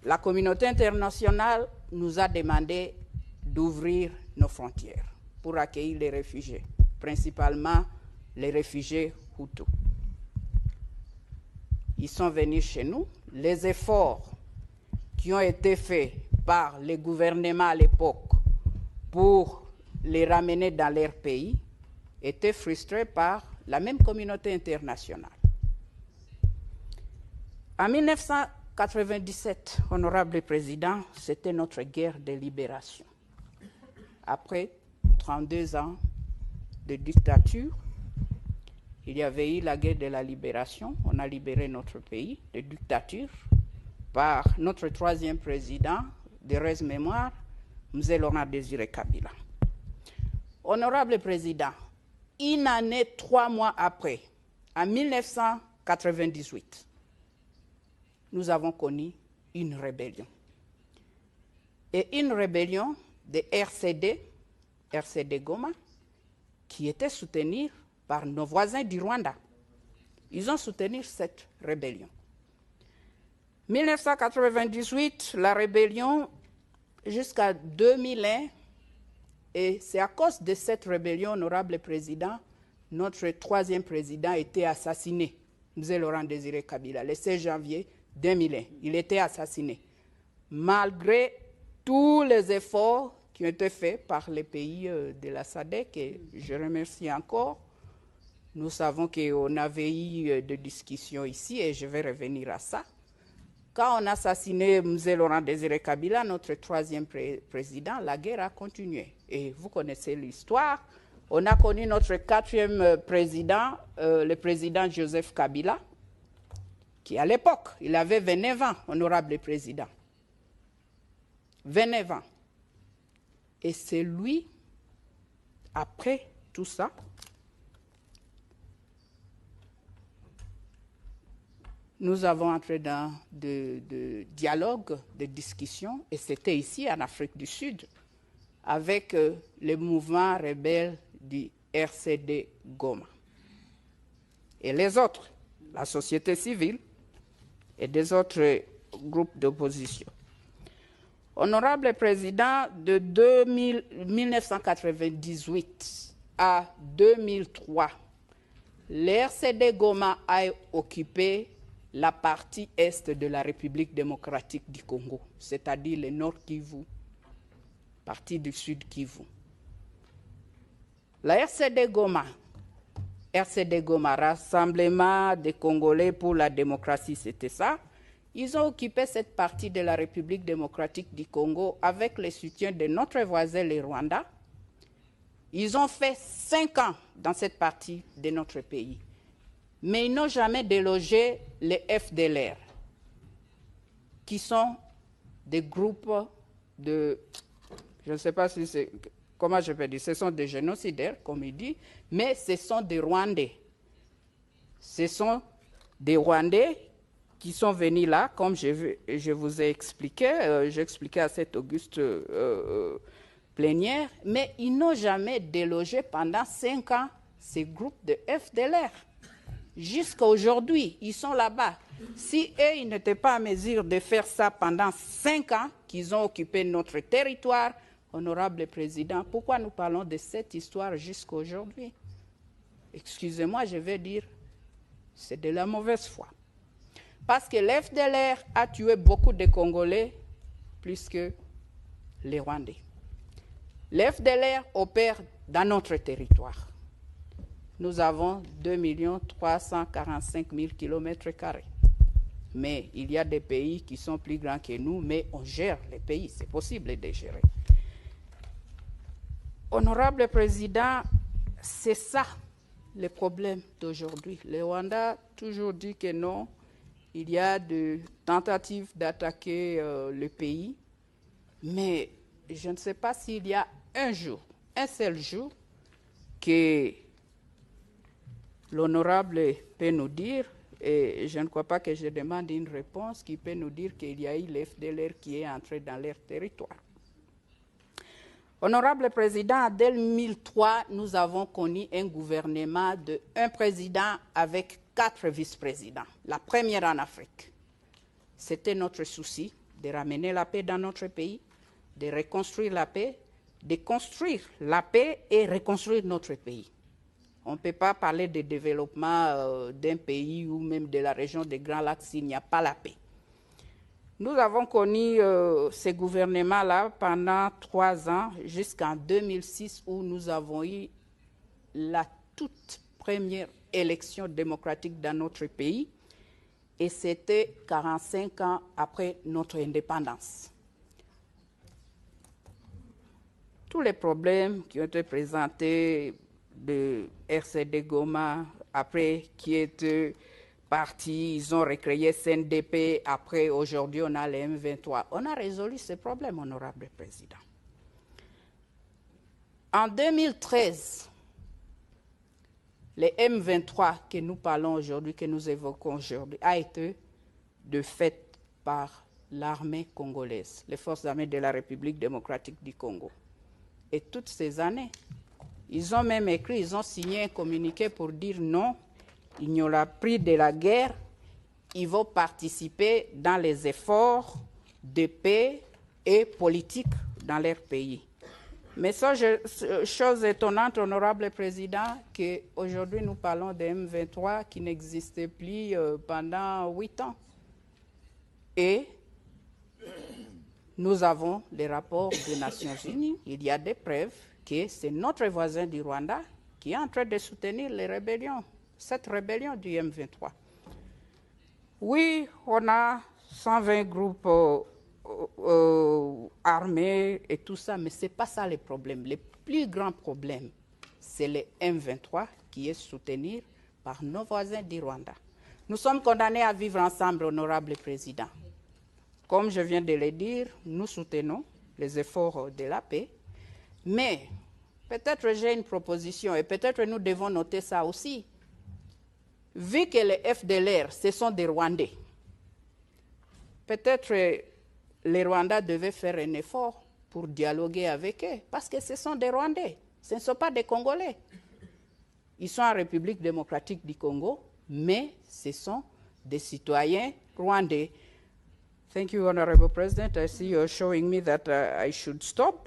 la communauté internationale nous a demandé d'ouvrir nos frontières pour accueillir les réfugiés, principalement les réfugiés Hutus. Ils sont venus chez nous. Les efforts qui ont été faits par les gouvernements à l'époque pour les ramener dans leur pays étaient frustrés par la même communauté internationale. En 1997, honorable président, c'était notre guerre de libération. Après 32 ans de dictature, il y avait eu la guerre de la libération. On a libéré notre pays de dictature par notre troisième président, de heureuse mémoire, M. Laurent Désiré Kabila. Honorable président, une année, 3 mois après, en 1998, nous avons connu une rébellion. Et une rébellion de RCD Goma, qui était soutenue par nos voisins du Rwanda. Ils ont soutenu cette rébellion. 1998, la rébellion jusqu'à 2001, et c'est à cause de cette rébellion, honorable président, notre troisième président a été assassiné, M. Laurent Désiré Kabila, le 16 janvier 2001. Il était assassiné. Malgré tous les efforts qui ont été faits par les pays de la SADC, et je remercie encore, nous savons qu'on avait eu des discussions ici, et je vais revenir à ça. Quand on a assassiné M. Laurent Désiré Kabila, notre troisième président, la guerre a continué. Et vous connaissez l'histoire. On a connu notre quatrième président, le président Joseph Kabila, qui à l'époque, il avait 29 ans, honorable président. 29 ans. Et c'est lui, après tout ça, nous avons entré dans de dialogues, de discussions, et c'était ici, en Afrique du Sud, avec le mouvement rebelle du RCD Goma. Et les autres, la société civile et des autres groupes d'opposition. Honorable président, de 1998 à 2003, le RCD Goma a occupé la partie est de la République démocratique du Congo, c'est-à-dire le Nord Kivu, partie du Sud Kivu. La RCD Goma, Rassemblement des Congolais pour la démocratie, c'était ça. Ils ont occupé cette partie de la République démocratique du Congo avec le soutien de notre voisin, le Rwanda. Ils ont fait 5 ans dans cette partie de notre pays. Mais ils n'ont jamais délogé les FDLR, qui sont des groupes de, je ne sais pas si c'est, comment je peux dire, ce sont des génocidaires, comme il dit, mais ce sont des Rwandais. Ce sont des Rwandais qui sont venus là, comme je vous ai expliqué, j'ai expliqué à cette auguste plénière, mais ils n'ont jamais délogé pendant 5 ans ces groupes de FDLR. Jusqu'à aujourd'hui, ils sont là-bas. Si eux, ils n'étaient pas en mesure de faire ça pendant 5 ans, qu'ils ont occupé notre territoire, honorable président, pourquoi nous parlons de cette histoire jusqu'à aujourd'hui? Excusez-moi, je vais dire, c'est de la mauvaise foi. Parce que l'FDLR a tué beaucoup de Congolais, plus que les Rwandais. L'FDLR opère dans notre territoire. Nous avons 2 345 000 km². Mais il y a des pays qui sont plus grands que nous, mais on gère les pays, c'est possible de gérer. Honorable président, c'est ça le problème d'aujourd'hui. Le Rwanda a toujours dit que non, il y a des tentatives d'attaquer le pays, mais je ne sais pas s'il y a un seul jour, que l'honorable peut nous dire, et je ne crois pas que je demande une réponse, qui peut nous dire qu'il y a eu l'FDLR qui est entré dans leur territoire. Honorable président, en 2003, nous avons connu un gouvernement de 1 président avec 4 vice-présidents, la première en Afrique. C'était notre souci de ramener la paix dans notre pays, de reconstruire la paix, de construire la paix et reconstruire notre pays. On ne peut pas parler de développement d'un pays ou même de la région des Grands Lacs s'il n'y a pas la paix. Nous avons connu ces gouvernements-là pendant 3 ans, jusqu'en 2006, où nous avons eu la toute première élection démocratique dans notre pays, et c'était 45 ans après notre indépendance. Tous les problèmes qui ont été présentés de RCD Goma, après qui est parti, ils ont recréé CNDP, après aujourd'hui on a les M23. On a résolu ces problèmes, honorable président. En 2013, les M23 que nous parlons aujourd'hui, que nous évoquons aujourd'hui, a été de fait par l'armée congolaise, les forces armées de la République démocratique du Congo. Et toutes ces années, ils ont même écrit, ils ont signé un communiqué pour dire non, il n'y aura plus de la guerre, ils vont participer dans les efforts de paix et politique dans leur pays. Mais ça, chose étonnante, honorable président, qu'aujourd'hui nous parlons des M23 qui n'existaient plus pendant 8 ans. Et nous avons les rapports des Nations Unies. Il y a des preuves que c'est notre voisin du Rwanda qui est en train de soutenir les rébellions, cette rébellion du M23. Oui, on a 120 groupes armés et tout ça, mais ce n'est pas ça le problème. Le plus grand problème, c'est le M23 qui est soutenu par nos voisins du Rwanda. Nous sommes condamnés à vivre ensemble, honorable président. Comme je viens de le dire, nous soutenons les efforts de la paix, mais peut-être j'ai une proposition et peut-être nous devons noter ça aussi. Vu que les FDLR, ce sont des Rwandais, peut-être les Rwandais devaient faire un effort pour dialoguer avec eux, parce que ce sont des Rwandais, ce ne sont pas des Congolais. Ils sont en République démocratique du Congo, mais ce sont des citoyens rwandais. Thank you, Honorable President. I see you're showing me that I should stop.